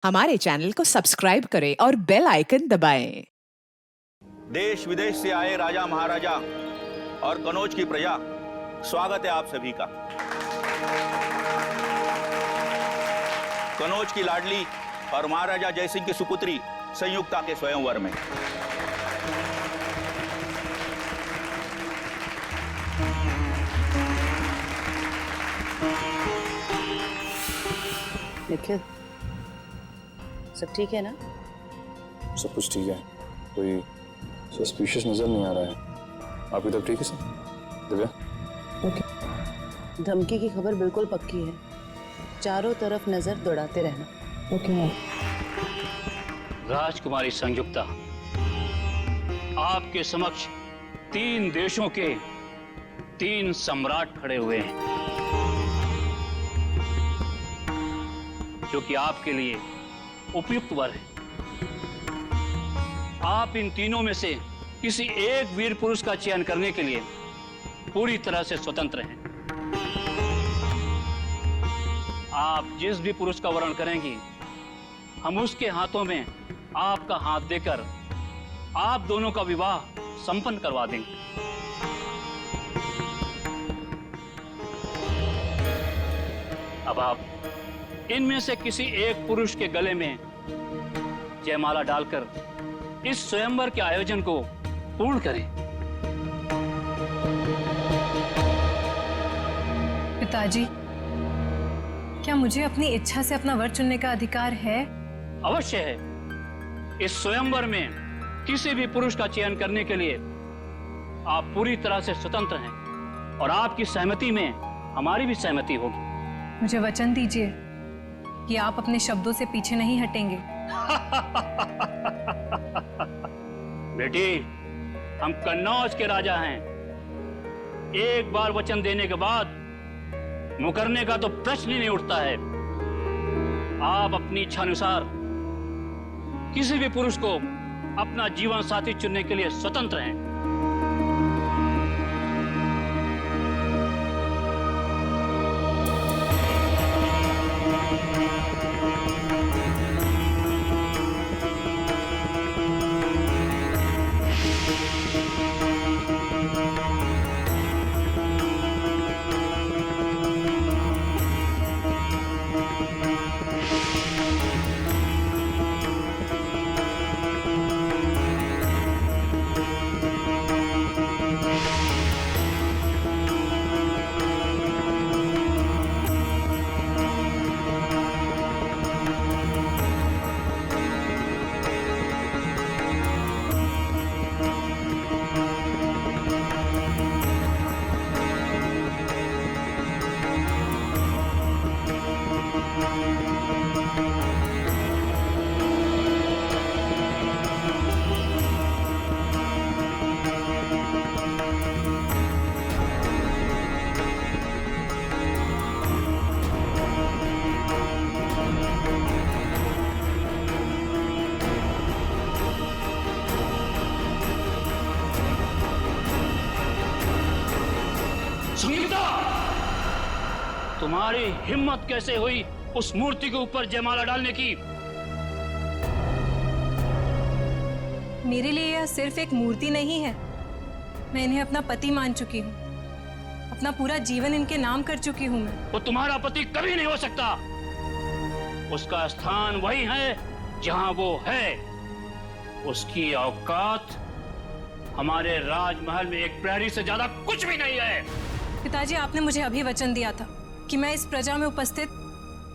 हमारे चैनल को सब्सक्राइब करें और बेल आइकन दबाएं। देश विदेश से आए राजा महाराजा और कनौज की प्रजा, स्वागत है आप सभी का। कनौज की लाडली और महाराजा जयसिंह की सुपुत्री संयुक्ता के स्वयंवर में निखिल, सब ठीक है ना? सब कुछ ठीक है, कोई सस्पिशियस नजर नहीं आ रहा है। आपकी तब ठीक है सर? दिव्या? ओके। धमकी की खबर बिल्कुल पक्की है, चारों तरफ नजर दौड़ाते रहना। ओके। राजकुमारी संयुक्ता, आपके समक्ष 3 देशों के 3 सम्राट खड़े हुए हैं, जो कि आपके लिए उपयुक्त वर है। आप इन तीनों में से किसी एक वीर पुरुष का चयन करने के लिए पूरी तरह से स्वतंत्र हैं। आप जिस भी पुरुष का वर्ण करेंगी, हम उसके हाथों में आपका हाथ देकर आप दोनों का विवाह संपन्न करवा देंगे। अब आप इनमें से किसी एक पुरुष के गले में जयमाला डालकर इस स्वयंवर के आयोजन को पूर्ण करें। पिताजी, क्या मुझे अपनी इच्छा से अपना वर चुनने का अधिकार है? अवश्य है। इस स्वयंवर में किसी भी पुरुष का चयन करने के लिए आप पूरी तरह से स्वतंत्र हैं और आपकी सहमति में हमारी भी सहमति होगी। मुझे वचन दीजिए कि आप अपने शब्दों से पीछे नहीं हटेंगे। बेटी, हम कन्नौज के राजा हैं। एक बार वचन देने के बाद मुकरने का तो प्रश्न ही नहीं उठता है। आप अपनी इच्छा अनुसार किसी भी पुरुष को अपना जीवन साथी चुनने के लिए स्वतंत्र हैं। संयुक्ता, तुम्हारी हिम्मत कैसे हुई उस मूर्ति के ऊपर जयमाला डालने की? मेरे लिए यह सिर्फ एक मूर्ति नहीं है। मैं इन्हें अपना पति मान चुकी हूँ। अपना पूरा जीवन इनके नाम कर चुकी हूँ मैं। वो तुम्हारा पति कभी नहीं हो सकता। उसका स्थान वही है जहां वो है। उसकी औकात हमारे राजमहल में एक प्रहरी से ज्यादा कुछ भी नहीं है। पिताजी, आपने मुझे अभी वचन दिया था कि मैं इस प्रजा में उपस्थित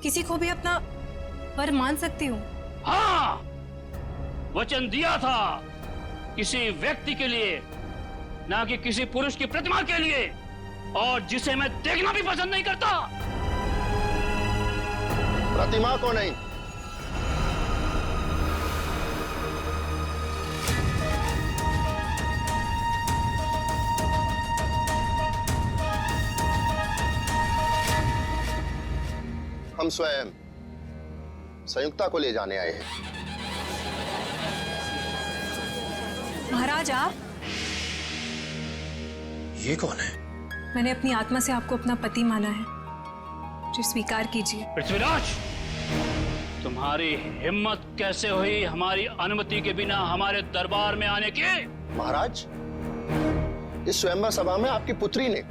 किसी को भी अपना वर मान सकती हूँ। हाँ, वचन दिया था, किसी व्यक्ति के लिए, ना कि किसी पुरुष की प्रतिमा के लिए, और जिसे मैं देखना भी पसंद नहीं करता। प्रतिमा को नहीं, हम स्वयं संयुक्ता को ले जाने आए हैं। महाराज, आप? ये कौन है? मैंने अपनी आत्मा से आपको अपना पति माना है, जो स्वीकार कीजिए। पृथ्वीराज, तुम तुम्हारी हिम्मत कैसे हुई हमारी अनुमति के बिना हमारे दरबार में आने की? महाराज, इस स्वयंवर सभा में आपकी पुत्री ने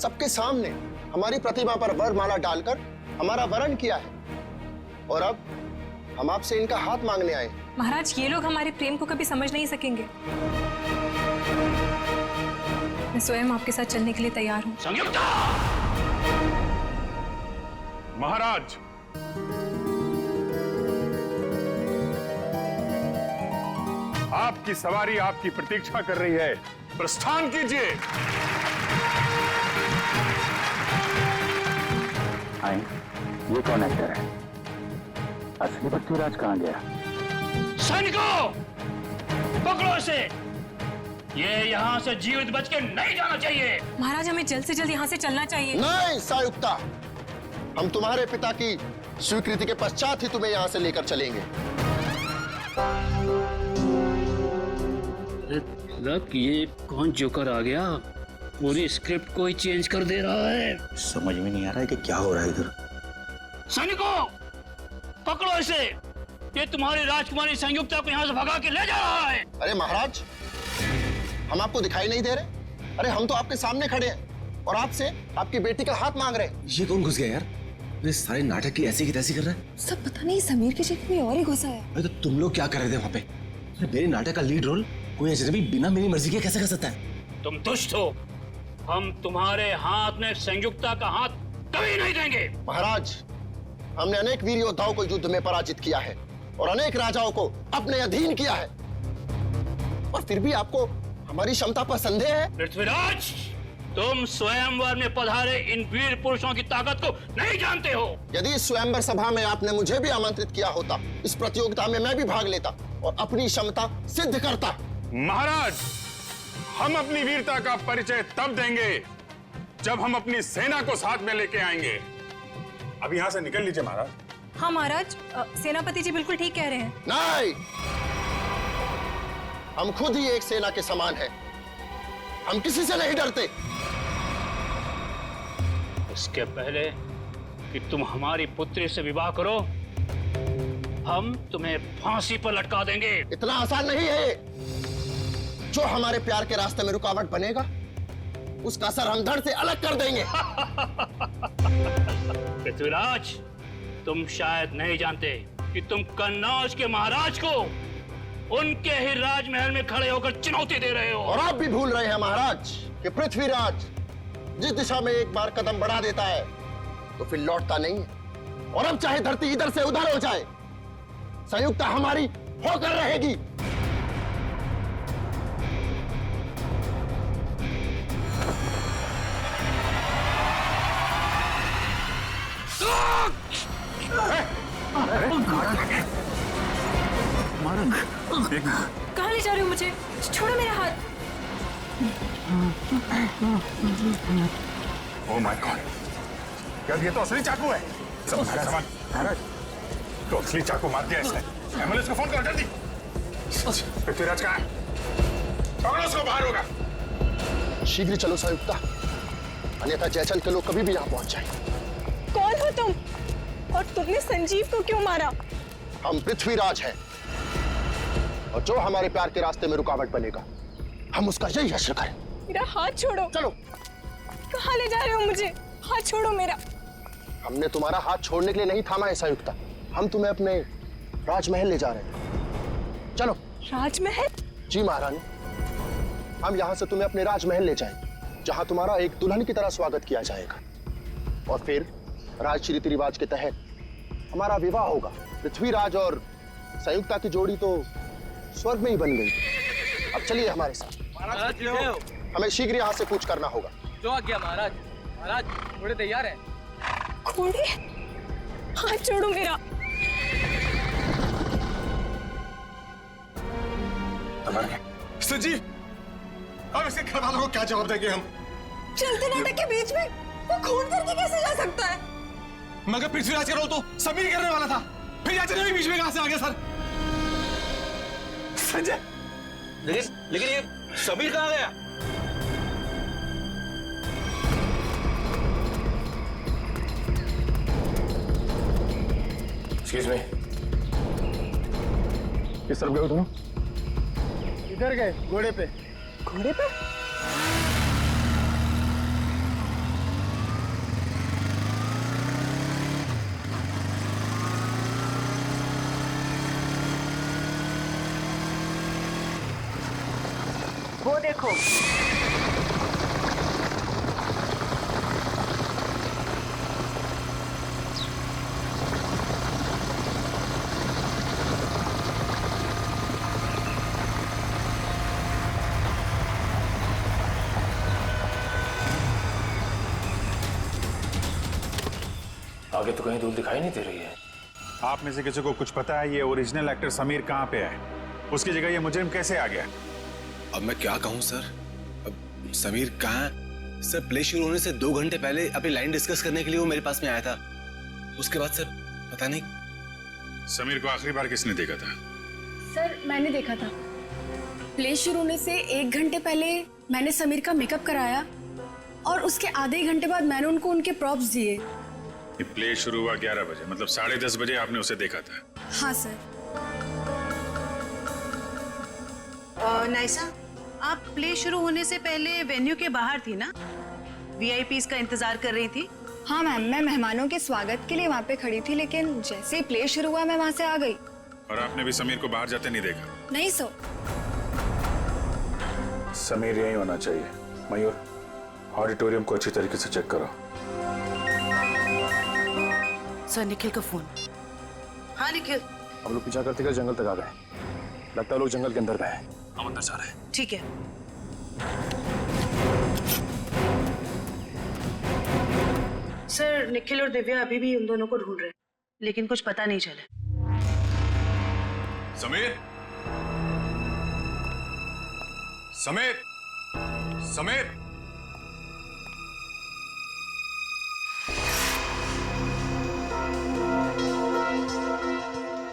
सबके सामने हमारी प्रतिमा पर वरमाला डालकर हमारा वरण किया है और अब हम आपसे इनका हाथ मांगने आए। महाराज, ये लोग हमारे प्रेम को कभी समझ नहीं सकेंगे। मैं स्वयं आपके साथ चलने के लिए तैयार हूँ। संयुक्ता! महाराज, आपकी सवारी आपकी प्रतीक्षा कर रही है, प्रस्थान कीजिए। आए, ये कौन एक्टर है? असली पृथ्वीराज कहाँ गया? सैनिकों, पकड़ो इसे। ये यहाँ से जीवित बच के नहीं जाना चाहिए। महाराज, हमें जल्द से जल्द यहाँ से चलना चाहिए। नहीं संयुक्ता, हम तुम्हारे पिता की स्वीकृति के पश्चात ही तुम्हें यहाँ से लेकर चलेंगे। लग ये कौन जोकर आ गया? पूरी स्क्रिप्ट को ही चेंज कर दे रहा है। समझ में नहीं आ रहा है कि क्या हो रहा है इधर। सैनिकों, पकड़ो इसे। ये तुम्हारी राजकुमारी संयुक्ता को यहाँ से भगा के ले जा रहा है। अरे महाराज, हम आपको दिखाई नहीं दे रहे? अरे हम तो आपके सामने खड़े हैं और आपसे आपकी बेटी का हाथ मांग रहे हैं। ये कौन घुस गया यार? ये सारे नाटक की ऐसी कर रहा है। सब पता नहीं समीर की जगह कोई और ही घुसा है। अरे तो तुम लोग क्या कर रहे थे वहाँ पे? अरे मेरे नाटक का लीड रोल कोई अजनबी बिना मेरी मर्जी के कैसे कर सकता है? तुम दुष्ट हो। हम तुम्हारे हाथ में संयुक्ता का हाथ कभी नहीं देंगे। महाराज, हमने अनेक वीर योद्धाओं को युद्ध में पराजित किया है और अनेक राजाओं को अपने अधीन किया है, और फिर भी आपको हमारी क्षमता पर संदेह है? पृथ्वीराज, तुम स्वयंवर में पधारे इन वीर पुरुषों की ताकत को नहीं जानते हो। यदि इस स्वयंवर सभा में आपने मुझे भी आमंत्रित किया होता, इस प्रतियोगिता में मैं भी भाग लेता और अपनी क्षमता सिद्ध करता। महाराज, हम अपनी वीरता का परिचय तब देंगे जब हम अपनी सेना को साथ में लेके आएंगे। अब यहाँ से निकल लीजिए महाराज। हाँ महाराज, सेनापति जी बिल्कुल ठीक कह रहे हैं। नहीं, हम खुद ही एक सेना के समान हैं। हम किसी से नहीं डरते। इसके पहले कि तुम हमारी पुत्री से विवाह करो, हम तुम्हें फांसी पर लटका देंगे। इतना आसान नहीं है। जो हमारे प्यार के रास्ते में रुकावट बनेगा, उसका सर हम धड़ से अलग कर देंगे। पृथ्वीराज, तुम शायद नहीं जानते कि तुम कन्नौज के महाराज को उनके ही राजमहल में खड़े होकर चुनौती दे रहे हो। और आप भी भूल रहे हैं महाराज कि पृथ्वीराज जिस दिशा में एक बार कदम बढ़ा देता है तो फिर लौटता नहीं है। और अब चाहे धरती इधर से उधर हो जाए, संयुक्ता हमारी होकर रहेगी। कहाँ ले जा रहे हो मुझे? छोड़ो मेरा हाथ। ओह माय गॉड, यार ये तो असली चाकू है। सब सामान महाराज, तो असली चाकू मार दिया इसने। एम्बुलेंस को फोन करो जल्दी। पृथ्वीराज कहाँ है? पकड़ो उसको, बाहर होगा। शीघ्र चलो संयुक्ता, अन्यथा जयचल के लोग कभी भी यहाँ पहुंच जाएंगे। कौन हो तुम? और तुमने संजीव को क्यों मारा? हम पृथ्वीराज हैं और जो हमारे प्यार के रास्ते में रुकावट बनेगा, हम उसका यही हश्र करें। मेरा हाथ छोड़ो। चलो। कहाँ ले जा रहे हो मुझे? हाथ छोड़ो मेरा। हमने तुम्हारा हाथ छोड़ने के लिए नहीं थामा है संयुक्ता, हम तुम्हें अपने राजमहल ले जा रहे हैं। चलो। राजमहल? जी महारानी, हम यहाँ से तुम्हें अपने राजमहल ले जाएंगे, जहाँ तुम्हारा एक दुल्हन की तरह स्वागत किया जाएगा, और फिर राजश्री रीति रिवाज के तहत हमारा विवाह होगा। पृथ्वीराज और संयुक्ता की जोड़ी तो स्वर्ग में ही बन गई। अब चलिए हमारे साथ। हमें शीघ्र यहाँ से कूच करना होगा। जो आ गया महाराज। महाराज, घोड़े तैयार हैं। घोड़े? हाथ छोड़ो मेरा। संजीव, अब इसके घर वालों को क्या जवाब देंगे हम? चलते नाटक के बीच में वो खून करके कैसे जा सकता है? मगर पृथ्वीराज का रोल तो समीर करने वाला था, फिर याचन भी बीच में कहां से आ गया सर? संजय, लेकिन ये समीर कहाँ गया? एक्सक्यूज मी, किस तरफ गए हो दोनों? इधर गए, घोड़े पे। घोड़े पे? वो देखो। आगे तो कहीं धूल दिखाई नहीं दे रही है। आप में से किसी को कुछ पता है ये ओरिजिनल एक्टर समीर कहाँ पे है? उसकी जगह ये मुजरिम कैसे आ गया? अब मैं क्या कहूँ सर? अब समीर कहाँ है? सर प्ले शुरू होने से 2 घंटे पहले अपनी लाइन डिस्कस करने के लिए वो मेरे पास में आया था। उसके बाद सर पता नहीं। समीर को आखिरी बार किसने देखा था? सर मैंने देखा था। प्ले शुरू होने से 1 घंटे पहले मैंने समीर का मेकअप कराया और उसके आधे ही घंटे बाद मैंने उनको उनके प्रॉप्स दिए। ये प्ले शुरू हुआ 11 बजे, मतलब 10:30 बजे आपने उसे देखा था? हाँ सर। नाइसा, आप प्ले शुरू होने से पहले वेन्यू के बाहर थी ना? वीआईपीज़ का इंतजार कर रही थी? हाँ मैम, मैं मेहमानों के स्वागत के लिए वहाँ पे खड़ी थी, लेकिन जैसे ही प्ले शुरू हुआ मैं वहाँ से आ गई। और आपने भी समीर को बाहर जाते नहीं देखा? नहीं सर। समीर यही होना चाहिए। मयूर, ऑडिटोरियम को अच्छी तरीके से चेक करो। सर, निखिल का फोन। हाँ निखिल। हम लोग पीछा करते जंगल तक आ गए। लगता है लोग जंगल के अंदर गए हैं। हम अंदर जा रहे हैं। ठीक है। सर, निखिल और दिव्या अभी भी उन दोनों को ढूंढ रहे हैं, लेकिन कुछ पता नहीं चला। समीर, समीर, समीर,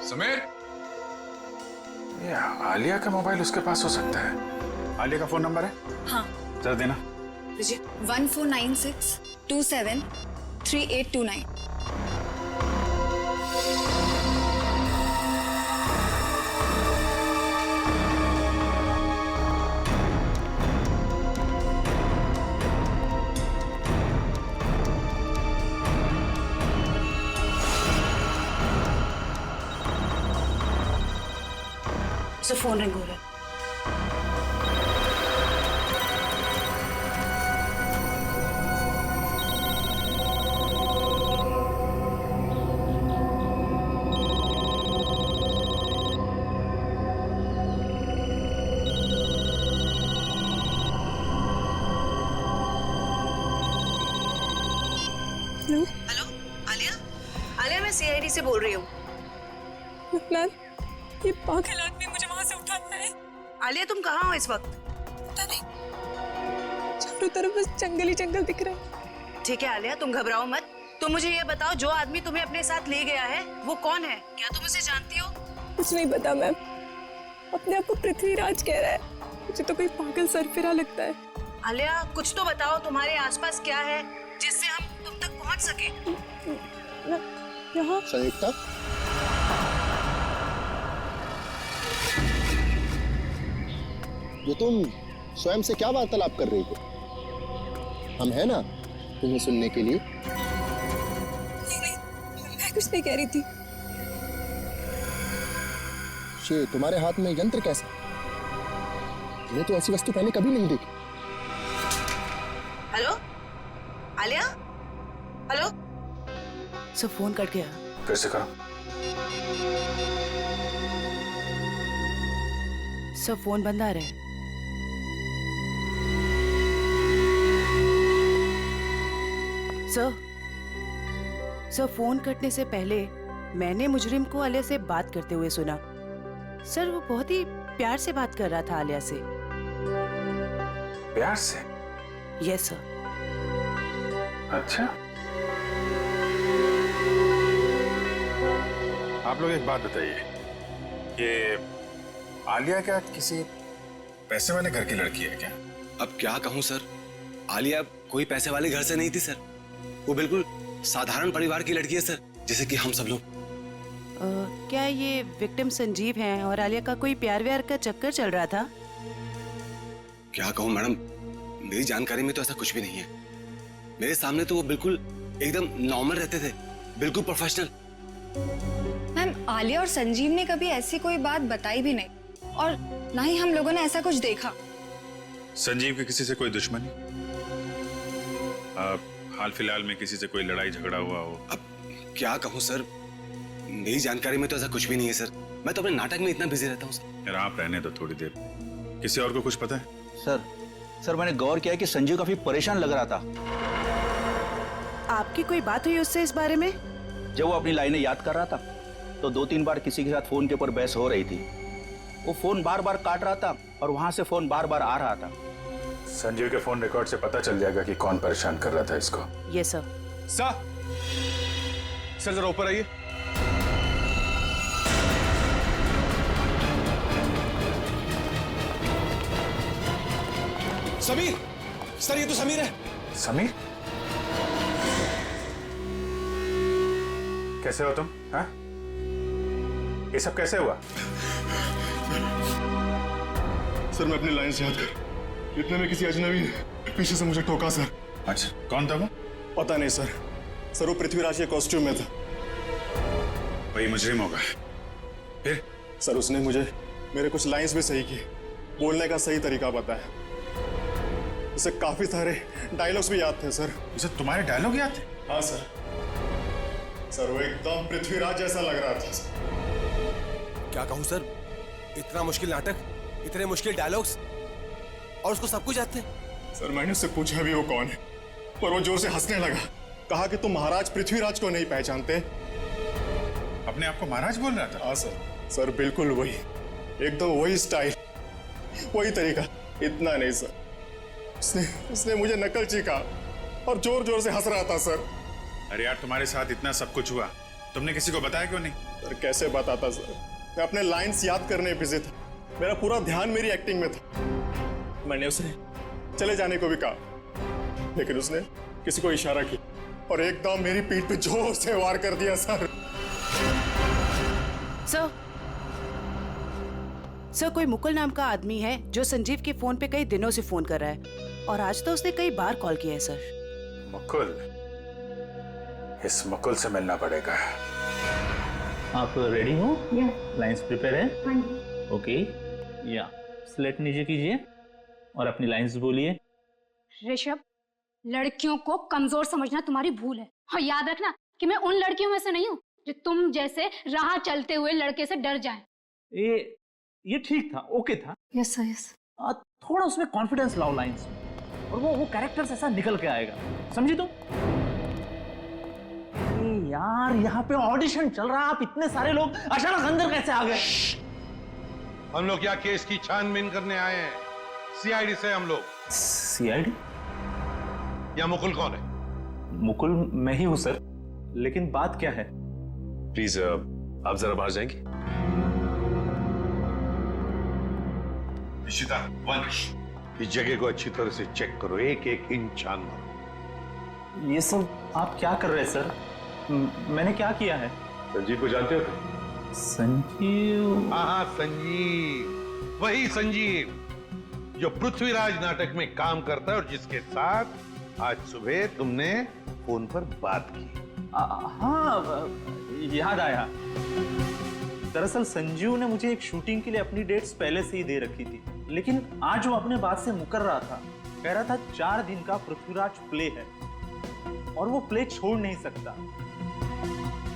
समीर। ये आलिया का मोबाइल उसके पास हो सकता है। आलिया का फोन नंबर है? हाँ। जरा देना। 1496273829। उसे फोन रिंग हो रहा है। हेलो, आलिया? आलिया, मैं सीआईडी से बोल रही हूँ। मैम, ये पागल आदमी मुझे वहां से उठाना है। आलिया, तुम कहाँ हो इस वक्त? पता नहीं, चारों तरफ बस जंगल ही जंगल दिख रहा है। ठीक है आलिया, तुम घबराओ मत। तुम मुझे ये बताओ, जो आदमी तुम्हें अपने साथ ले गया है वो कौन है? क्या तुम उसे जानती हो? कुछ नहीं पता मैम, अपने आप को पृथ्वीराज कह रहा है। मुझे तो कोई पागल सरफिरा लगता है। आलिया, कुछ तो बताओ, तुम्हारे आसपास क्या है जिससे हम तुम तक पहुंच सके? यहाँ संयुक्ता, ये तुम स्वयं से क्या वार्तालाप कर रही हो? हम हैं ना तुम्हें सुनने के लिए। नहीं, मैं कुछ नहीं कह रही थी। ये तुम्हारे हाथ में यंत्र कैसा? मैंने तो ऐसी वस्तु पहले कभी नहीं देखी। Hello Alia? Hello? Sir, phone cut गया। फिर से करो। सर, फोन बंद आ रहा है। सर, फोन कटने से पहले मैंने मुजरिम को आलिया से बात करते हुए सुना। सर, वो बहुत ही प्यार से बात कर रहा था आलिया से। प्यार से? Yes sir. अच्छा, आप लोग एक बात बताइए, ये आलिया क्या किसी पैसे वाले घर की लड़की है क्या? अब क्या कहूँ सर, आलिया कोई पैसे वाले घर से नहीं थी सर। वो बिल्कुल साधारण परिवार की लड़की है सर, जैसे कि हम सब लोग। क्या ये विक्टिम संजीव हैं और आलिया का कोई प्यार व्यार का चक्कर चल रहा था? क्या कहूँ मैडम, मेरी जानकारी में तो ऐसा कुछ भी नहीं है। मेरे सामने तो वो बिल्कुल एकदम नॉर्मल रहते थे, बिल्कुल प्रोफेशनल। मैम, आलिया और संजीव ने कभी ऐसी कोई बात बताई भी नहीं और ना ही हम लोगों ने ऐसा कुछ देखा। संजीव की किसी से कोई दुश्मनी? हाल फिलहाल में किसी से कोई लड़ाई झगड़ा हुआ हो? अब क्या कहूँ सर, मेरी जानकारी में तो ऐसा कुछ भी नहीं है सर। मैं तो अपने नाटक में इतना बिजी रहता हूँ सर। यार आप रहने दो थोड़ी देर। किसी और को कुछ पता है? सर मैंने गौर किया कि संजीव काफी परेशान लग रहा था। आपकी कोई बात हुई उससे इस बारे में? जब वो अपनी लाइनें याद कर रहा था तो 2-3 बार किसी के साथ फोन के ऊपर बहस हो रही थी। वो फोन बार बार काट रहा था और वहां से फोन बार बार आ रहा था। संजीव के फोन रिकॉर्ड से पता चल जाएगा कि कौन परेशान कर रहा था इसको। ये सर। सर जरा ऊपर आइए। समीर, सर ये तो समीर है। समीर? कैसे हो तुम? हाँ? ये सब कैसे हुआ? सर मैं अपनी लाइन से याद कर, इतने में किसी अजनबी ने पीछे से मुझे ठोका सर। अच्छा, कौन था वो? पता नहीं सर। सर वो पृथ्वीराज के कॉस्ट्यूम में था। वही मुजरिम होगा। फिर? सर उसने मुझे मेरे कुछ लाइंस भी सही किए, बोलने का सही तरीका बताया। उसे काफी सारे डायलॉग्स भी याद थे सर। उसे तुम्हारे डायलॉग याद थे? हाँ सर। सर वो एकदम पृथ्वीराज जैसा लग रहा था सर। क्या कहूँ सर, इतना मुश्किल नाटक, इतने मुश्किल डायलॉग्स और उसको सब कुछ याद थे। सर मैंने उससे पूछा भी वो कौन है, पर वो जोर से हंसने लगा। कहा कि तुम महाराज पृथ्वीराज को नहीं पहचानते। अपने आप को महाराज बोल रहा था? हाँ सर। सर बिल्कुल वही, एकदम वही स्टाइल, वही तरीका। इतना नहीं सर, उसने मुझे नकलची कहा और जोर जोर से हंस रहा था सर। अरे यार तुम्हारे साथ इतना सब कुछ हुआ, तुमने किसी को बताया क्यों नहीं? सर कैसे बताता सर, मैं अपने लाइंस याद करने बिजी था। मेरा पूरा ध्यान मेरी एक्टिंग में था। मैंने उसे चले जाने को भी कहा, लेकिन उसने किसी को इशारा किया और एकदम मेरी पीठ पे जोर से वार कर दिया सर। सर कोई मुकुल नाम का आदमी है जो संजीव के फोन पे कई दिनों से फोन कर रहा है और आज तो उसने कई बार कॉल किया है सर। मुकुल? इस मुकुल से मिलना पड़ेगा। आप रेडी हो? लाइंस प्रिपेयर है? ओके, या स्लेट नीचे कीजिए और अपनी लाइंस बोलिए। ऋषभ, लड़कियों को कमजोर समझना तुम्हारी भूल है और याद रखना कि मैं उन लड़कियों में से नहीं हूँ जो तुम जैसे राह चलते हुए लड़के से डर जाएं। ये ठीक था, ओके था। Yes sir, yes. थोड़ा उसमें कॉन्फिडेंस लाओ लाइंस में और वो कैरेक्टर ऐसा निकल के आएगा, समझी तुम? यार यहाँ पे ऑडिशन चल रहा है, आप इतने सारे लोग अचानक अंदर कैसे आ गए? हम लोग क्या केस की छानबीन करने आए हैं? सीआईडी से हम लोग। सीआईडी? या मुकुल कौन है? मुकुल मैं ही हूं सर, लेकिन बात क्या है? प्लीज आप जरा बाहर जाएंगे। इशिता, वंश, इस जगह को अच्छी तरह से चेक करो, एक एक इंच छान मारो। ये सब आप क्या कर रहे हैं सर? मैंने क्या किया है? संजीव को जानते हो तुम? संजीव? हाँ संजीव, वही संजीव जो पृथ्वीराज नाटक में काम करता है और जिसके साथ आज सुबह तुमने फोन पर बात की। हाँ याद आया। दरअसल संजीव ने मुझे एक शूटिंग के लिए अपनी डेट्स पहले से ही दे रखी थी, लेकिन आज वो अपने बात से मुकर रहा था। कह रहा था 4 दिन का पृथ्वीराज प्ले है और वो प्ले छोड़ नहीं सकता।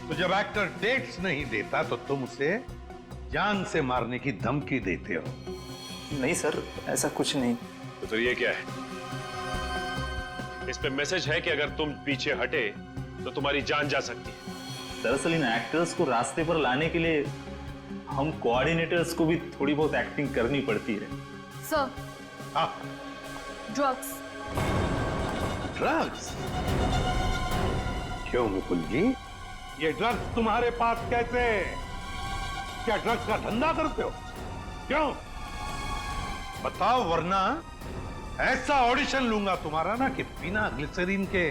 तो जब एक्टर डेट्स नहीं देता तो तुम उसे जान से मारने की धमकी देते हो? नहीं सर, ऐसा कुछ नहीं। तो फिर ये क्या है? इस पे मैसेज है कि अगर तुम पीछे हटे तो तुम्हारी जान जा सकती है। दरअसल इन एक्टर्स को रास्ते पर लाने के लिए हम कोऑर्डिनेटर्स को भी थोड़ी बहुत एक्टिंग करनी पड़ती है। Sir, drugs. ड्रग्स? क्यों मुकुल जी, ये ड्रग्स तुम्हारे पास कैसे? क्या ड्रग्स का धंधा करते हो? क्यों बताओ, वरना ऐसा ऑडिशन लूंगा तुम्हारा ना कि बिना ग्लिसरीन के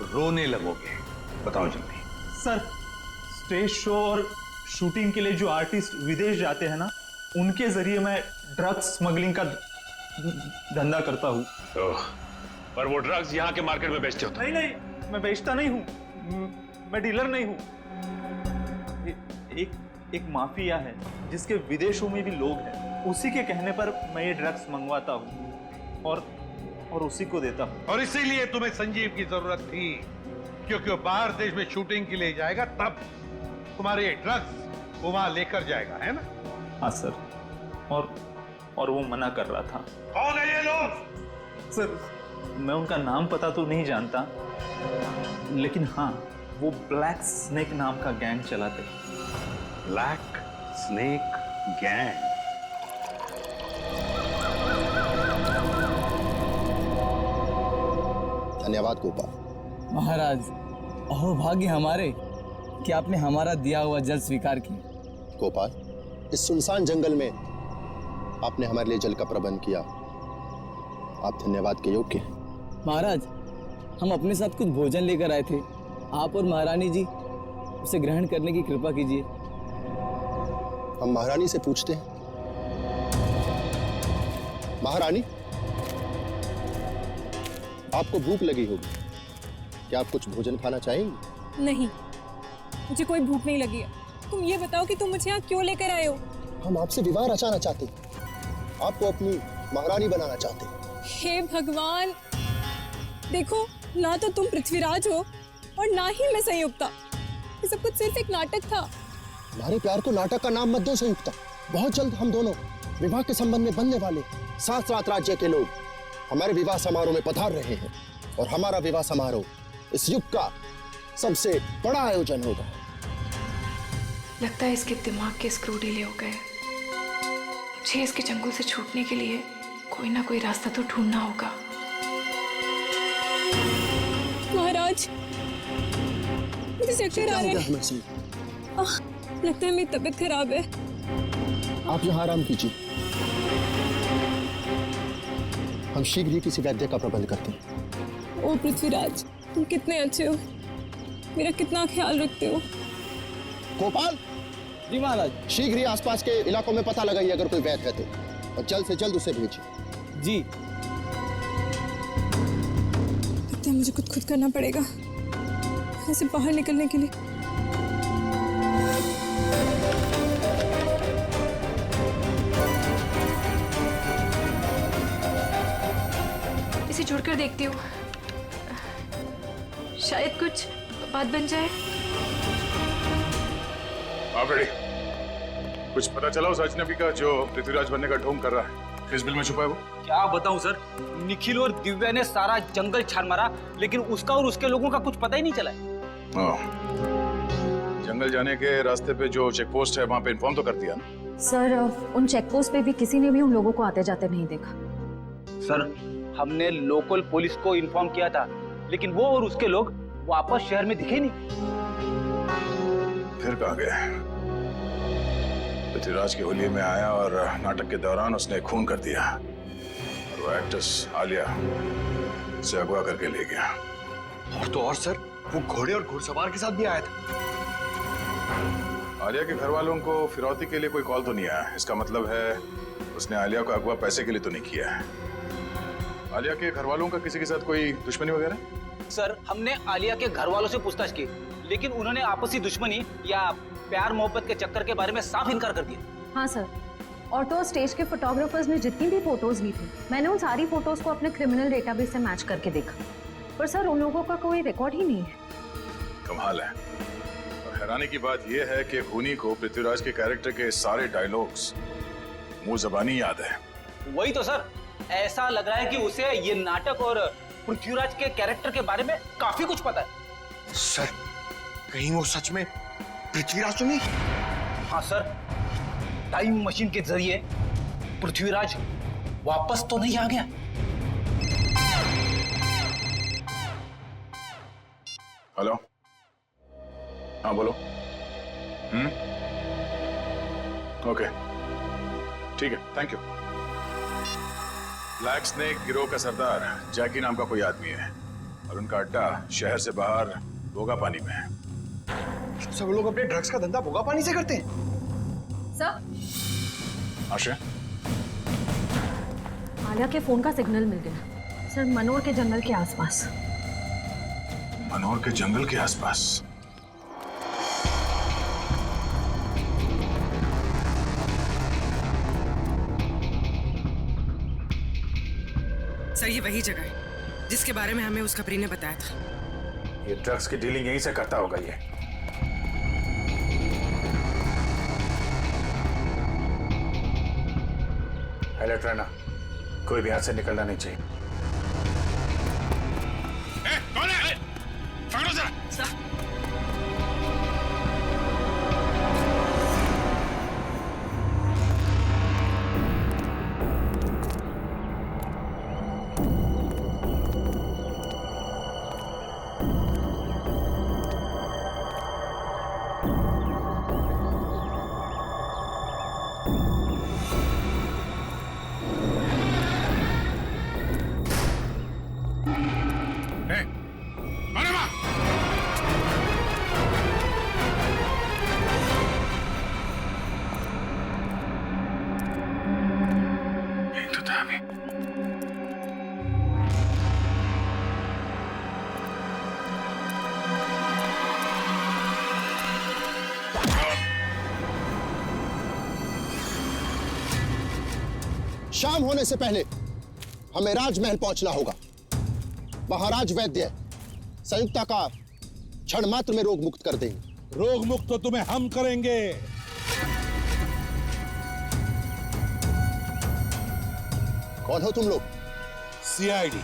रोने लगोगे। बताओ जल्दी। सर स्टेज शो और शूटिंग के लिए जो आर्टिस्ट विदेश जाते हैं ना, उनके जरिए मैं ड्रग्स स्मगलिंग का धंधा करता हूँ। पर वो ड्रग्स यहाँ के मार्केट में बेचते होते? नहीं नहीं, मैं बेचता नहीं हूँ, मैं डीलर नहीं हूँ। एक माफिया है जिसके विदेशों में भी लोग हैं, उसी के कहने पर मैं ये ड्रग्स मंगवाता हूँ और उसी को देता हूँ। और इसीलिए तुम्हें संजीव की जरूरत थी, क्योंकि वो बाहर देश में शूटिंग के लिए जाएगा, तब तुम्हारे ये ड्रग्स वो वहां लेकर जाएगा, है ना? हाँ सर, और वो मना कर रहा था। कौन है ये लोग? सर, मैं उनका नाम पता तो नहीं जानता, लेकिन हाँ, वो ब्लैक स्नेक नाम का गैंग चलाते। Black snake gang? धन्यवाद गोपाल। महाराज, अहो भाग्य हमारे कि आपने हमारा दिया हुआ जल स्वीकार किया। गोपाल, इस सुनसान जंगल में आपने हमारे लिए जल का प्रबंध किया, आप धन्यवाद के योग्य हैं। महाराज, हम अपने साथ कुछ भोजन लेकर आए थे, आप और महारानी जी उसे ग्रहण करने की कृपा कीजिए। हम महारानी से पूछते हैं। महारानी, आपको भूख लगी होगी, क्या आप कुछ भोजन खाना चाहेंगी? नहीं, मुझे कोई भूख नहीं लगी है। तुम ये बताओ कि तुम मुझे यहाँ क्यों लेकर आए हो? हम आपसे विवाह रचाना चाहते हैं, आपको अपनी महारानी बनाना चाहते हैं। हे भगवान, देखो, ना तो तुम पृथ्वीराज हो और ना ही मैं संयुक्ता। ये सब कुछ सिर्फ एक नाटक था। हमारे प्यार को नाटक का नाम मत दो संयुक्ता। बहुत जल्द हम दोनों विवाह के संबंध में बनने वाले 7 राज्य के लोग हमारे विवाह समारोह में पधार रहे हैं, और हमारा विवाह समारोह इस युग का सबसे बड़ा आयोजन होगा। लगता है इसके दिमाग के स्क्रू ढीले हो गए। मुझे इसके चंगुल से छूटने के लिए कोई ना कोई रास्ता तो ढूंढना होगा। महाराज, मुझे चक्कर आ रहे हैं। लगता है मेरी तबीयत खराब है। आप यहाँ आराम कीजिए, हम शीघ्र ही किसी वैद्य का प्रबंध करते हैं। ओ पृथ्वीराज, तुम कितने अच्छे हो, मेरा कितना ख्याल रखते हो। गोपाल जी महाराज, शीघ्र ही आसपास के इलाकों में पता लगाइए अगर कोई वैद्य है तो, और जल्द से जल्द उसे भेजिए। जी। लगता है मुझे खुद करना पड़ेगा यहाँ से बाहर निकलने के लिए। इसे जोड़कर देखती हूँ, शायद कुछ बात बन जाए। आप रेडी? कुछ पता चला उस अजनबी का जो पृथ्वीराज बनने का ढोंग कर रहा है? किस बिल में छुपा है वो? क्या बताऊं सर, निखिल और दिव्या ने सारा जंगल छान मारा, लेकिन उसका और उसके लोगों का कुछ पता ही नहीं चला। जंगल जाने के रास्ते पे जो चेक पोस्ट है वहां पे इन्फॉर्म तो कर दिया ना? सर, उन चेक पोस्ट पे भी किसी ने भी उन लोगों को आते जाते नहीं देखा। सर, हमने लोकल पुलिस को इन्फॉर्म किया था, लेकिन वो और उसके लोग वापस शहर में दिखे नहीं। फिर कहाँ गए? पृथ्वीराज के होलिये में आया और नाटक के दौरान उसने खून कर दिया, और वो एक्ट्रेस आलिया उसे अगवा करके ले गया। और तो और सर, वो घोड़े और घुड़सवार के साथ भी आया था। आलिया के घर वालों को फिरौती के लिए कोई कॉल तो नहीं आया। इसका मतलब है उसने आलिया को अगवा पैसे के लिए तो नहीं किया है। आलिया के घर वालों का किसी के साथ कोई दुश्मनी वगैरह? सर, हमने आलिया के घर वालों से पूछताछ की, लेकिन उन्होंने आपसी दुश्मनी या प्यार मोहब्बत के चक्कर के बारे में साफ इनकार कर दिया। हाँ सर, और तो स्टेज के फोटोग्राफर्स ने जितनी भी फोटोज ली थी, मैंने उन सारी फोटोज को अपने क्रिमिनल डेटाबेस से मैच करके देखा, पर सर उन लोगों का कोई रिकॉर्ड ही नहीं है। कमाल है। और हैरानी की बात यह है कि खूनी को पृथ्वीराज के कैरेक्टर के सारे डायलॉग्स मुंह ज़बानी याद है। वही तो सर, ऐसा लग रहा है कि उसे ये नाटक और पृथ्वीराज के कैरेक्टर के बारे में काफी कुछ पता है। सर, कहीं वो सच में पृथ्वीराज तो नहीं? हाँ सर, टाइम मशीन के जरिए पृथ्वीराज वापस तो नहीं आ गया? हेलो, हाँ बोलो। ओके, ठीक है, थैंक यू। ब्लैक स्नेक गिरोह का सरदार जैकी नाम का कोई आदमी है, और उनका अड्डा शहर से बाहर भोगा पानी में है। सब लोग अपने ड्रग्स का धंधा भोगा पानी से करते हैं। सर आशा, आलिया के फोन का सिग्नल मिल गया सर, मनोर के जंगल के आसपास। मनोर के जंगल के आसपास। सर ये वही जगह है जिसके बारे में हमें उस खबरी ने बताया था। ये ड्रग्स की डीलिंग यहीं से करता होगा ये। अलर्ट रहना, कोई भी हाथ से निकलना नहीं चाहिए। कौन है? पकड़ो जरा। शाम होने से पहले हमें राजमहल पहुंचना होगा। महाराज वैद्य संयुक्ता का क्षण मात्र में रोग मुक्त कर देंगे। रोग मुक्त तो तुम्हें हम करेंगे। कौन हो तुम लोग? सीआईडी।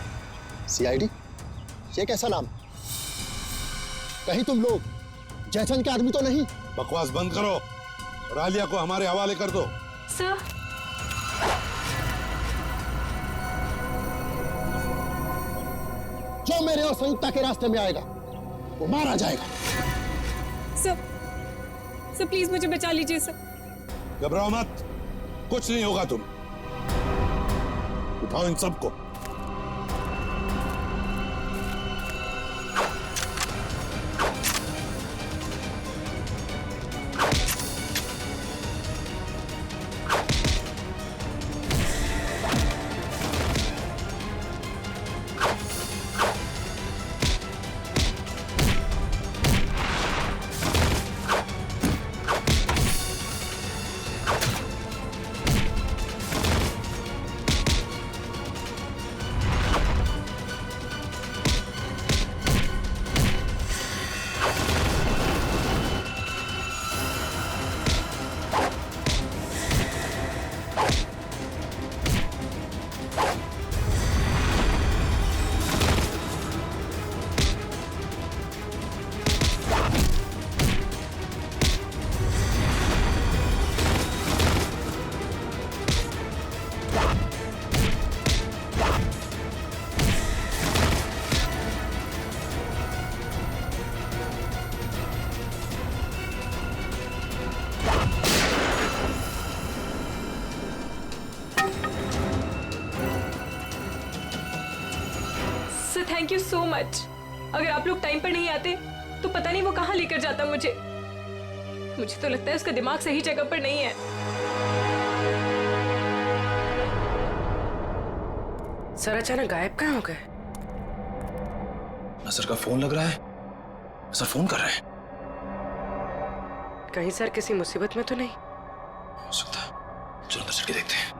सीआईडी? ये कैसा नाम? कहीं तुम लोग जयचंद के आदमी तो नहीं? बकवास बंद करो और आलिया को हमारे हवाले कर दो। सर जो मेरे और संयुक्ता के रास्ते में आएगा वो मारा जाएगा। सर प्लीज मुझे बचा लीजिए सर। घबराओ मत, कुछ नहीं होगा। तुम उठाओ इन सबको। Thank you so much. अगर आप लोग टाइम पर नहीं आते तो पता नहीं वो कहाँ लेकर जाता मुझे। मुझे तो लगता है उसका दिमाग सही जगह पर नहीं है। सर अचानक गायब कहाँ हो गए? सर का फोन लग रहा है। सर फोन कर रहे हैं। कहीं सर किसी मुसीबत में तो नहीं? हो सकता है, चलो अंदर चल के देखते हैं।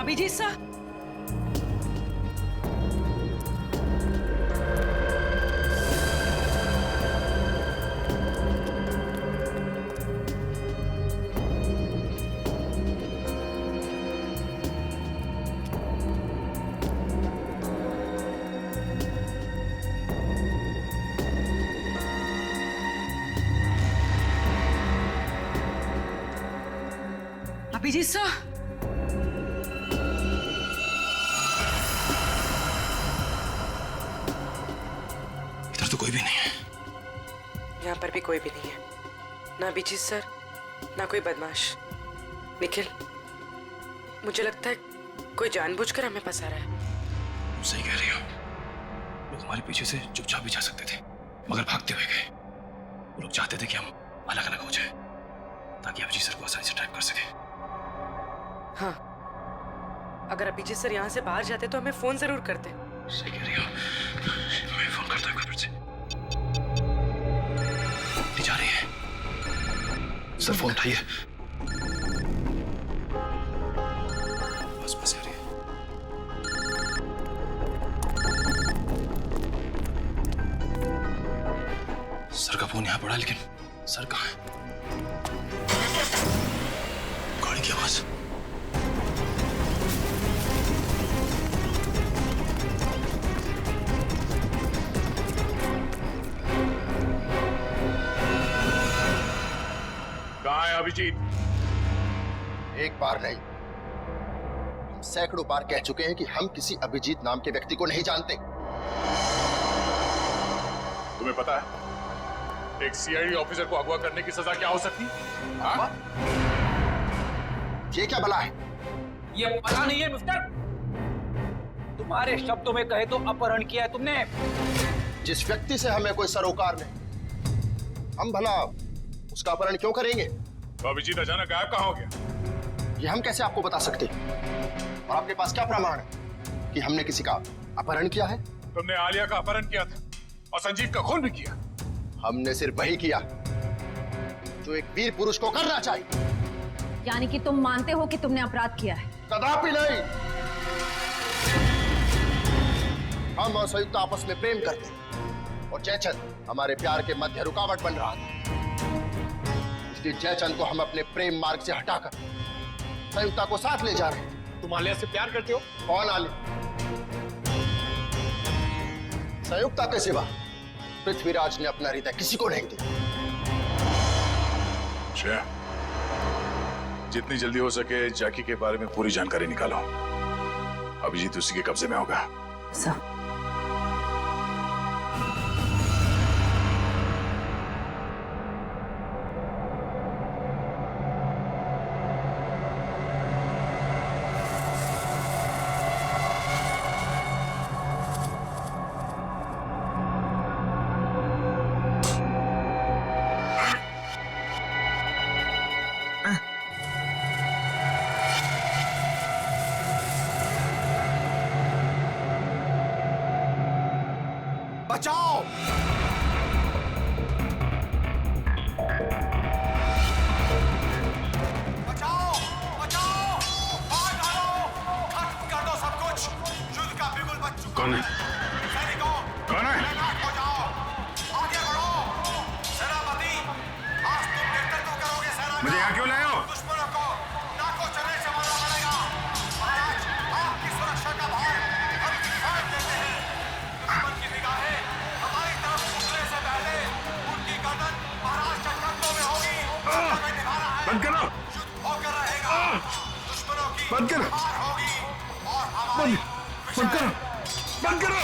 अभिजीत सर, अभिजीत सर, तो कोई भी नहीं है। यहाँ पर भी कोई भी नहीं है, ना अभिजीत सर, ना कोई बदमाश। निखिल, मुझे लगता है कोई जानबूझकर हमें फंसा रहा है। सही कह रही हो। लोग हमारे पीछे से चुपचाप भी जा सकते थे, मगर भागते हुए गए। वो लोग चाहते थे कि हम अलग अलग हो जाए, ताकि अभिजीत सर को आसानी से ट्रैक कर सके। हाँ, अगर अभिजीत सर यहाँ से बाहर जाते तो हमें फोन जरूर करते। सही कह रही हो। मैं फोन करता हूँ फिर से। नहीं जा रही है। सर फोन उठाइए। बस आ रही है। सर का फोन यहाँ पड़ा, लेकिन सर कहाँ है? गाड़ी की आवाज। कहाँ है अभिजीत? एक बार नहीं, हम सैकड़ों बार कह चुके हैं कि हम किसी अभिजीत नाम के व्यक्ति को नहीं जानते। तुम्हें पता है एक सीआईडी ऑफिसर को अगवा करने की सजा क्या हो सकती? हाँ? ये क्या भला है? ये पता नहीं है मिस्टर। तुम्हारे शब्दों में कहे तो अपहरण किया है तुमने। जिस व्यक्ति से हमें कोई सरोकार नहीं, हम भला उसका अपहरण क्यों करेंगे? तो अभिजीत अचानक गायब कहाँ हो गया? ये हम कैसे आपको बता सकते हैं? और आपके पास क्या प्रमाण है कि हमने किसी का अपहरण किया है? तुमने आलिया का अपहरण किया था और संजीव का खून भी किया। हमने सिर्फ वही किया जो एक वीर पुरुष को करना चाहिए। यानी कि तुम मानते हो कि तुमने अपराध किया है? कदापि नहीं। हम और संयुक्त आपस में प्रेम करते हैं और जयचंद हमारे प्यार के मध्य रुकावट बन रहा था। इसलिए जयचंद को हम अपने प्रेम मार्ग से हटाकर संयुक्ता को साथ ले जा रहे हैं। तुम आलिया से प्यार करते हो? कौन आलिया? संयुक्ता के सिवा पृथ्वीराज ने अपना हृदय किसी को नहीं दिया। श्रेया, जितनी जल्दी हो सके जैकी के बारे में पूरी जानकारी निकालो। अभिजीत उसी के कब्जे में होगा। सर, बचाओ! बचाओ! बचाओ! मार डालो! खत्म कर दो सब कुछ! युद्ध का बिगुल बज चुका है। कौन है? सैनिकों, कौन है? तैनात हो जाओ! आगे बढ़ो! सेनापति, आज तुम नेतृत्व करोगे सेना का। मुझे यहाँ क्यों लाए हो? दुश्मनों को नाकों चने से मारना पड़ेगा। महाराज, आपकी सुरक्षा का भार हम निभाए देते हैं। दुश्मन की निगाहें हमारी तरफ उठने से पहले उनकी गर्दन महाराज के कंधों में होगी। हमें निभाना है। बंद करो। युद्ध होकर रहेगा। दुश्मनों की बंद करो। हार होगी और हमारी बंद करो। बंद करो।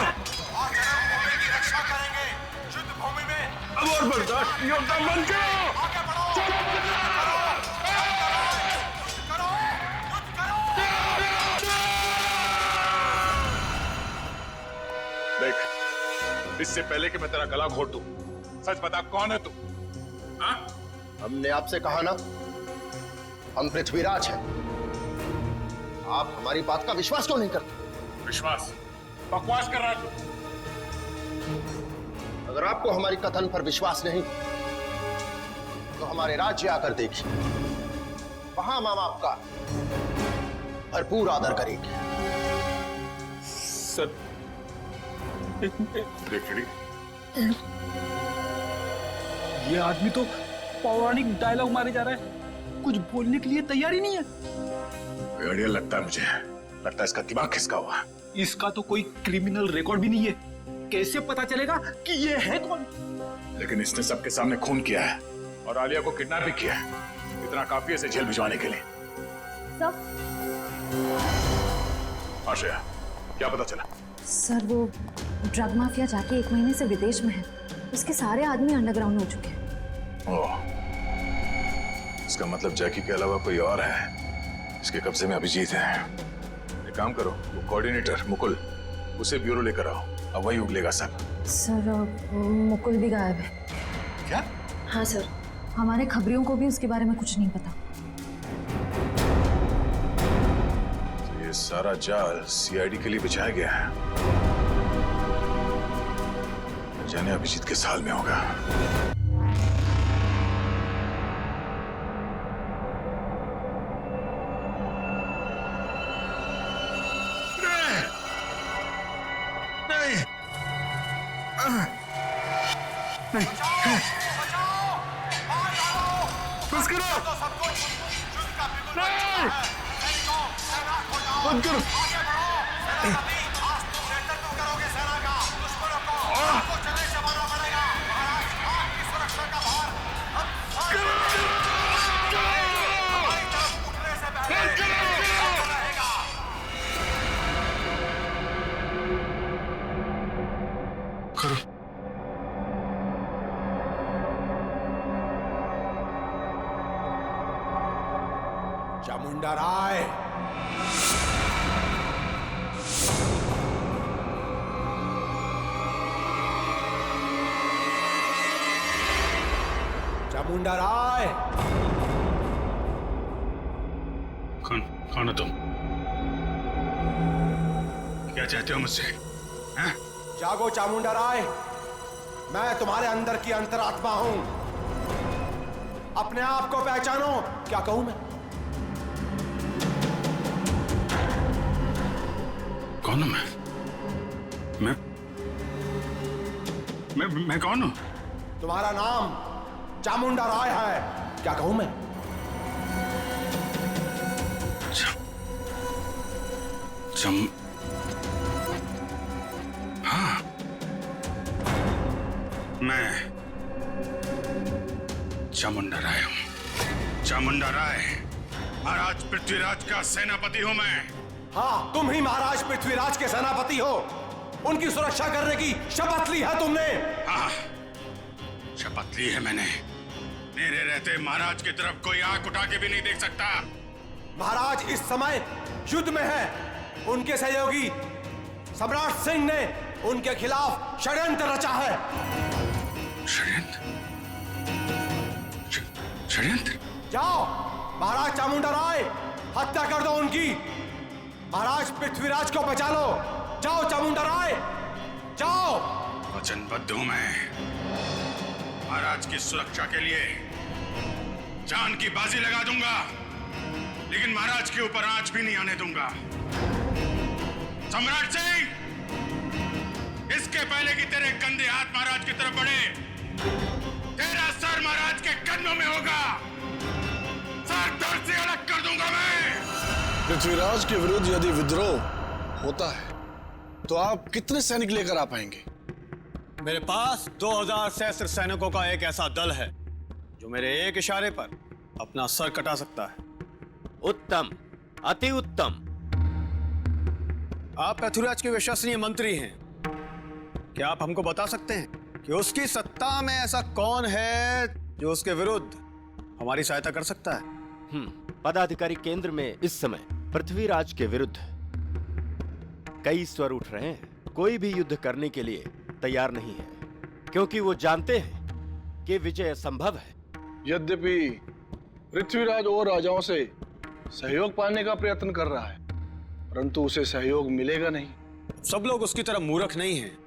और जन्मभूमि की रक्षा करेंगे। युद्ध भूमि में अब और बर्दाश्त नहीं होता। बंद करो। आगे बढ़ो। देख, इससे पहले कि मैं तेरा गला घोट दूं, सच बता कौन है तू? हाँ? हमने आपसे कहा ना, हम पृथ्वीराज हैं। आप हमारी बात का विश्वास क्यों नहीं करते? विश्वास? बकवास कर रहा है तू। अगर आपको हमारी कथन पर विश्वास नहीं तो हमारे राज्य आकर देखिए। वहां हम आपका भरपूर आदर करेंगे। सर, देख ये आदमी तो पौराणिक डायलॉग मारे जा रहा है, कुछ बोलने के लिए तैयार ही नहीं है। बढ़िया लगता है मुझे, लगता है इसका दिमाग खिसका हुआ। इसका तो कोई क्रिमिनल रिकॉर्ड भी नहीं है, कैसे पता चलेगा कि ये है कौन? लेकिन इसने सबके सामने खून किया है और आलिया को किडनैप भी किया है। इतना काफी है इसे जेल भिजवाने के लिए। सब आश्रया, क्या पता चला? सर, वो ड्रग माफिया जाके 1 महीने से विदेश में है। उसके सारे आदमी अंडरग्राउंड हो चुके हैं। ओह, इसका मतलब जैकी के अलावा कोई और है इसके कब्जे में अभिजीत है। एक काम करो, वो कोऑर्डिनेटर मुकुल, उसे ब्यूरो लेकर आओ, अब वही उगलेगा सब। सर मुकुल भी गायब है। क्या? हाँ सर, हमारे खबरियों को भी उसके बारे में कुछ नहीं पता। तो ये सारा जाल सीआईडी के लिए बिछाया गया है। जाने अभिजीत किस हाल में होगा। बस करो! नहीं! बंद करो! करो। चामुंडा राय, चामुंडा राय। कौन हो तुम? क्या चाहते हो मुझसे? हैं? जागो चामुंडा राय, मैं तुम्हारे अंदर की अंतरात्मा हूं। अपने आप को पहचानो। क्या कहूं मैं? कौन हूं मैं कौन हूं? तुम्हारा नाम चामुंडा राय है। क्या कहूं मैं? हाँ, मैं चामुंडा राय हूं। चामुंडा राय, महाराज पृथ्वीराज का सेनापति हूं मैं। हाँ, तुम ही महाराज पृथ्वीराज के सेनापति हो। उनकी सुरक्षा करने की शपथ ली है तुमने। हाँ, शपथ ली है मैंने। मेरे रहते महाराज की तरफ कोई आंख उठा के भी नहीं देख सकता। महाराज इस समय युद्ध में है। उनके सहयोगी सम्राट सिंह ने उनके खिलाफ षड्यंत्र रचा है। षड्यंत्र? जाओ महाराज चामुंडा राय, हत्या कर दो उनकी। महाराज पृथ्वीराज को बचा लो। जाओ चामुंडा राय, जाओ। वचनबद्ध हूं मैं। महाराज की सुरक्षा के लिए जान की बाजी लगा दूंगा, लेकिन महाराज के ऊपर आंच भी नहीं आने दूंगा। सम्राट सिंह, इसके पहले कि तेरे गंदे हाथ महाराज की तरफ बढ़े, तेरा सर महाराज के कन्नों में होगा। सर धड़ से अलग कर दूंगा मैं। पृथ्वीराज के विरुद्ध यदि विद्रोह होता है तो आप कितने सैनिक लेकर आ पाएंगे? मेरे पास 2000 सहस्त्र सैनिकों का एक ऐसा दल है जो मेरे एक इशारे पर अपना सर कटा सकता है। उत्तम, अति उत्तम। आप पृथ्वीराज के विश्वसनीय मंत्री हैं। क्या आप हमको बता सकते हैं कि उसकी सत्ता में ऐसा कौन है जो उसके विरुद्ध हमारी सहायता कर सकता है? पदाधिकारी केंद्र में इस समय पृथ्वीराज के विरुद्ध कई स्वर उठ रहे हैं। कोई भी युद्ध करने के लिए तैयार नहीं है, क्योंकि वो जानते हैं कि विजय असंभव है। यद्यपि पृथ्वीराज और राजाओं से सहयोग पाने का प्रयत्न कर रहा है, परंतु उसे सहयोग मिलेगा नहीं। सब लोग उसकी तरह मूर्ख नहीं हैं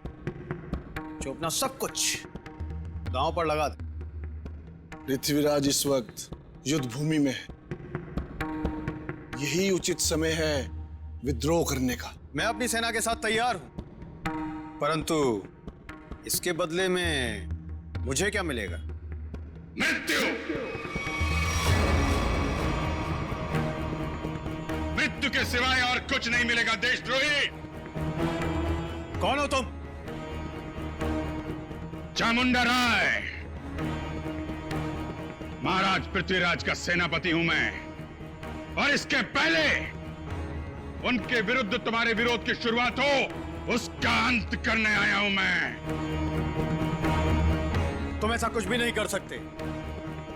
जो अपना सब कुछ दांव पर लगा दे। पृथ्वीराज इस वक्त युद्ध भूमि में है। यही उचित समय है विद्रोह करने का। मैं अपनी सेना के साथ तैयार हूं, परंतु इसके बदले में मुझे क्या मिलेगा? मृत्यु। मृत्यु के सिवाय और कुछ नहीं मिलेगा देशद्रोही। कौन हो तुम? चामुंडा राय, महाराज पृथ्वीराज का सेनापति हूं मैं, और इसके पहले उनके विरुद्ध तुम्हारे विरोध की शुरुआत हो, उसका अंत करने आया हूं मैं। तुम ऐसा कुछ भी नहीं कर सकते,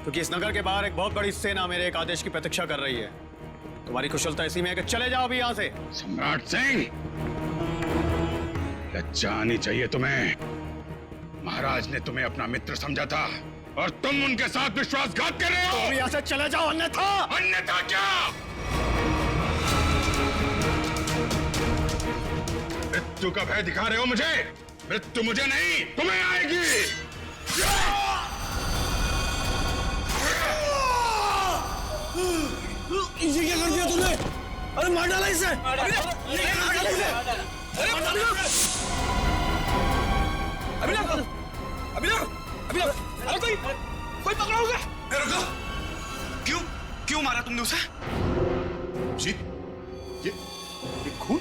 क्योंकि इस नगर के बाहर एक बहुत बड़ी सेना मेरे एक आदेश की प्रतीक्षा कर रही है। तुम्हारी कुशलता इसी में है कि चले जाओ अभी यहाँ से। सम्राट सिंह, लज्जा आनी चाहिए तुम्हें। महाराज ने तुम्हें अपना मित्र समझा था और तुम उनके साथ विश्वासघात कर रहे हो। तुम यहाँ से चले जाओ, अन्यथा। अन्यथा क्या? मृत्यु का भय दिखा रहे हो मुझे? मृत्यु मुझे नहीं, तुम्हें आएगी। ये क्या कर दिया तुमने? अरे मार डाला इसे! अरे कोई पकड़ा उसे! रुको! क्यों मारा तुमने उसे? जी, ये खून?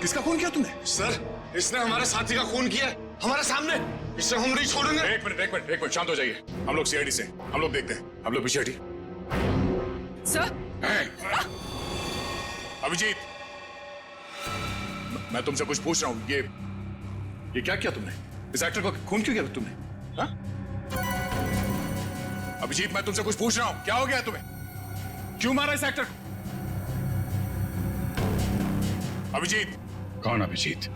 किसका खून किया तुमने? सर, इसने हमारे साथी का खून किया हमारे सामने। इसे हम नहीं छोड़ेंगे। एक मिनट, शांत हो जाइए। हम लोग सीआईडी से, हम लोग देखते हैं। हम लोग पीछे हटिए। सर, अभिजीत, मैं तुमसे कुछ पूछ रहा हूं। ये क्या किया तुमने? इस एक्टर को खून क्यों किया तुमने? हाँ? अभिजीत, मैं तुमसे कुछ पूछ रहा हूं। क्या हो गया तुम्हें? क्यों मारा इस एक्टर को? अभिजीत। कौन अभिजीत?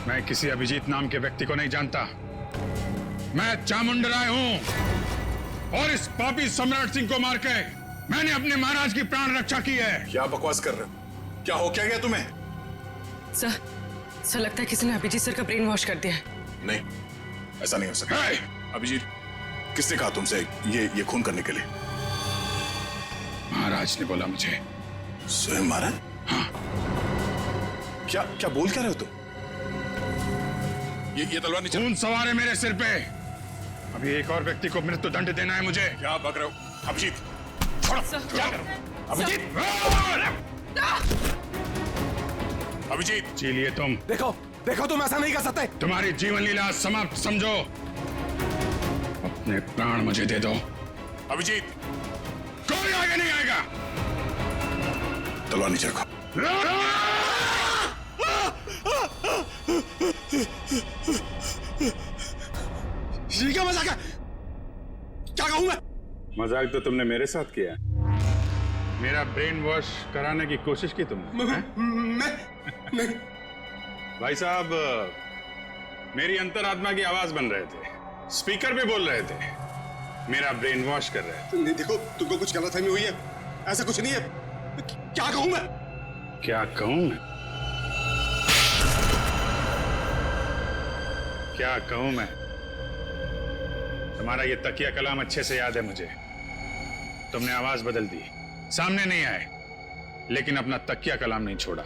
मैं किसी अभिजीत नाम के व्यक्ति को नहीं जानता। मैं चामुंडराय हूं और इस पापी सम्राट सिंह को मार के मैंने अपने महाराज की प्राण रक्षा की है। क्या बकवास कर रहे हो? क्या हो क्या गया तुम्हें? सर लगता है किसी ने अभिजीत सर का ब्रेन वॉश कर दिया है। नहीं, ऐसा नहीं हो सकता। अभिजीत, किसने कहा तुमसे ये खून करने के लिए? महाराज ने बोला मुझे। स्वयं महाराज? हाँ। क्या बोल क्या रहे हो तुम? ये तलवार नीचे। खून सवार है मेरे सिर पे। अभी एक और व्यक्ति को मृत्यु दंड देना है मुझे। क्या बक रहे हो? अभिजीत, छोड़ो। क्या करो? अभिजीत, अभिजीत, जी लिए तुम। देखो तुम ऐसा नहीं कर सकते। तुम्हारी जीवन लीला समाप्त समझो। अपने प्राण मुझे दे दो। अभिजीत, कोई आगे नहीं आएगा। तलवार नीचे रखो। ये क्या मजाक है? क्या कहूं मैं? मजाक तो तुमने मेरे साथ किया। मेरा ब्रेन वॉश कराने की कोशिश की तुमने। मैं भाई साहब, मेरी अंतरात्मा की आवाज बन रहे थे, स्पीकर पे बोल रहे थे, मेरा ब्रेन वॉश कर रहे थे। नहीं, देखो तुमको कुछ गलतफहमी हुई है। ऐसा कुछ नहीं है। क्या कहूं मैं? क्या कहूं मैं? क्या कहूं मैं? तुम्हारा ये तकिया कलाम अच्छे से याद है मुझे। तुमने आवाज बदल दी, सामने नहीं आए, लेकिन अपना तकिया कलाम नहीं छोड़ा।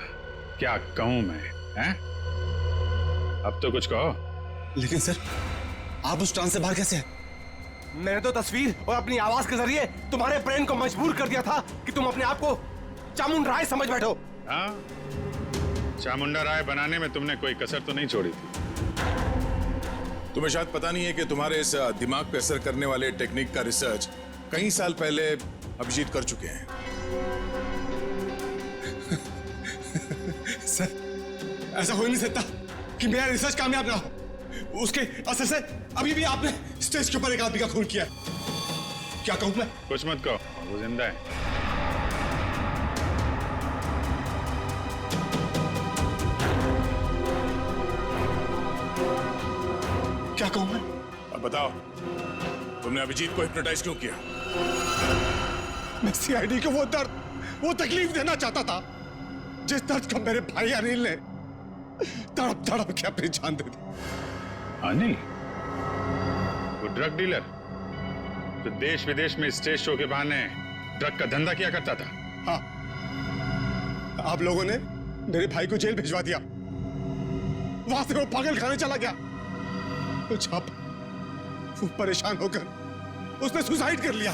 क्या कहूं मैं? हैं? अब तो कुछ कहो। लेकिन सर, आप उस ट्रांस से बाहर कैसे हैं? मैंने तो तस्वीर और अपनी आवाज के जरिए तुम्हारे ब्रेन को मजबूर कर दिया था कि तुम अपने आप को चामुंडा राय समझ बैठो। हाँ, चामुंडा राय बनाने में तुमने कोई कसर तो नहीं छोड़ी थी। तुम्हें शायद पता नहीं है कि तुम्हारे इस दिमाग पे असर करने वाले टेक्निक का रिसर्च कई साल पहले अभिजीत कर चुके हैं। सर, ऐसा हो ही नहीं सकता कि मेरा रिसर्च कामयाब ना हो। उसके असर से अभी भी आपने स्टेज के ऊपर एक आदमी का खून किया। क्या कहूं मैं? कुछ मत कहो, वो जिंदा है। क्या कहूं मैं? अब बताओ, तुमने अभिजीत को हिप्नोटाइज क्यों किया? मैं सीआईडी को वो दर्द, वो तकलीफ देना चाहता था जिस दर्द को मेरे भाई अनिल ने तड़प तड़प के अपनी जान दे दी। अनिल? वो ड्रग डीलर जो देश विदेश में स्टेज शो के बहाने ड्रग का धंधा किया करता था? हाँ, आप लोगों ने मेरे भाई को जेल भिजवा दिया। वहां से वो पागल खाने चला गया। तो जब वो परेशान होकर उसने सुसाइड कर लिया,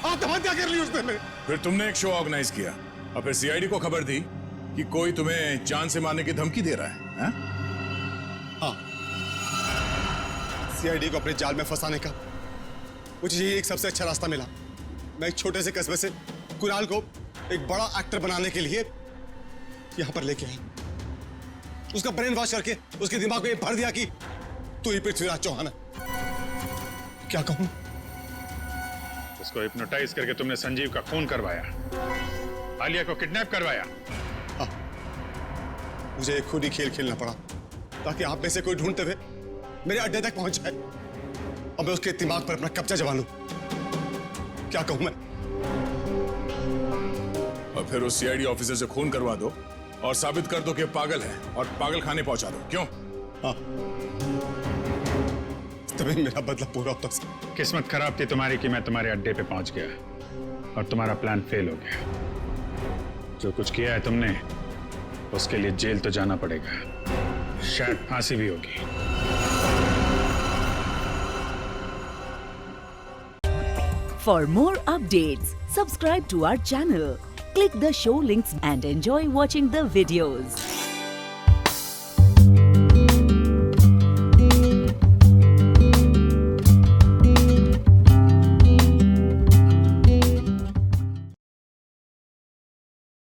आत्महत्या कर ली उसने। फिर तुमने एक शो ऑर्गेनाइज किया और फिर सीआईडी को खबर दी कि कोई तुम्हें जान से मारने की धमकी दे रहा है। हाँ, सीआईडी को अपने जाल में फंसाने का मुझे यही एक सबसे अच्छा रास्ता मिला। मैं एक छोटे से कस्बे से कुणाल को एक बड़ा एक्टर बनाने के लिए यहां पर लेके आया। उसका ब्रेन वॉश करके उसके दिमाग में भर दिया कि तू ही पृथ्वीराज चौहान है। क्या कहूं? उसको हिप्नोटाइज करके तुमने संजीव का खून करवाया, आलिया को किडनैप करवाया। हाँ, मुझे एक खुद ही खेल खेलना पड़ा ताकि आप में से कोई ढूंढते हुए मेरे अड्डे तक पहुंच जाए और मैं उसके दिमाग पर अपना कब्जा जमा लूं। क्या कहूं मैं? और फिर उस सीआईडी ऑफिसर से खून करवा दो और साबित कर दो कि पागल है और पागल खाने पहुंचा दो। क्यों? हाँ, तभी मेरा बदला पूरा होता सर। किस्मत खराब थी तुम्हारी कि मैं तुम्हारे अड्डे पे पहुंच गया और तुम्हारा प्लान फेल हो गया। जो कुछ किया है तुमने उसके लिए जेल तो जाना पड़ेगा, शायद फांसी भी होगी। For more updates, subscribe to our channel, click the show links and enjoy watching the videos.